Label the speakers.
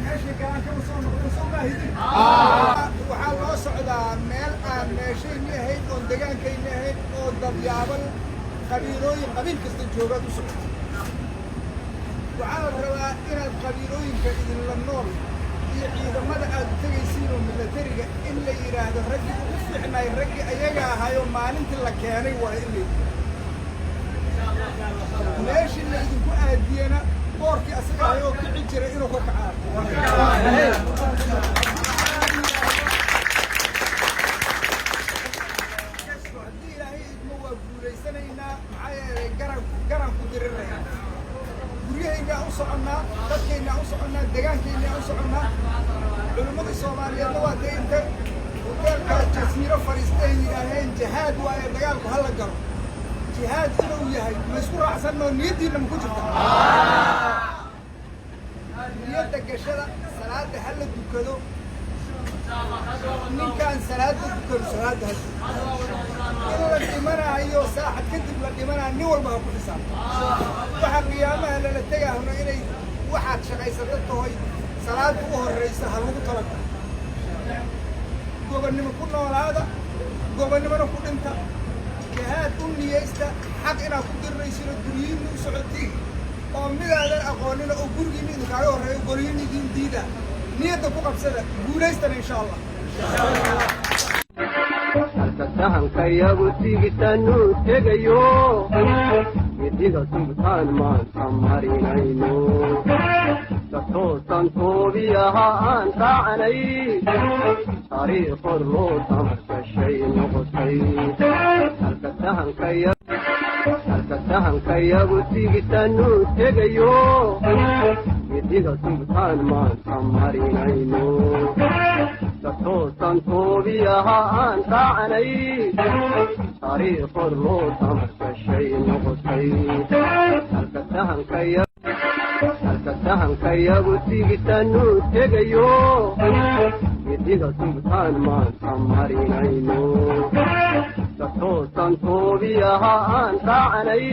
Speaker 1: ماشي كان كم صوم هيدي وحال لو سocda meel aan meeshayna ahayn oo deegaankayna ahayn oo dadyaabal qabiilooyin qabiil kasta jooga u socdo waxaa la rabaa inaad qabiilooyinka idinla nool iyo ciidamada aad tagaysiin oo militariga in la yiraahdo raggi u fiicnay raggi ayaga ahayo maalintii la keenay waa in meeshii la idinku aadiyana boorkii asaga ayoo kici jiray inuu ka kacaa garan ku dirirayna guryaheena u soconaa dadkeena u soconaa deegaankeena u soconaa culimada Soomaaliyeed waa deynta hoteelka jasiiro fariistay yiraahdeen jihaad waa dagaalku hal galo jihaad inuu yahay ma isku raacsanoo niyadiina ma ku jirto niyada gashada salaada hal dukado ninkan salaada dukado salaada la dhimanayo saacad kadib la dhimanayo nin walba ku xisaab waxa qiyaamaha la tagaahno inay waxaad shaqaysato tahay salaada u horeysa hal ugu talagto gobonnimo ku noolaada gobonnimona ku dhinta jihaad u niyeysta xaq inaad ku dirnaysiin guryihiin u socotiin oo midaadan aqoonina oo gurigiin idin kaaga horeeyo guryihiin idin diida niyadda ku qabsada guulaystan insha Allah
Speaker 2: halkasahanka yagu tigitanu tegayo midiga sultaan maanta marinayno tatoosan toobiyaha aan raacnay taariikhor loo tamarkashay noqotay halkasahanka yagu tigitanu tegayo midiga sultaan maanta marinayno tatoosan toobiyaha aan raacnay taariikhor loo tamarkashay noqotay halkasahanka yagu tigitanu tegayo midiga sultaan maanta marinayno tatoosan toobiyaha aan raacnay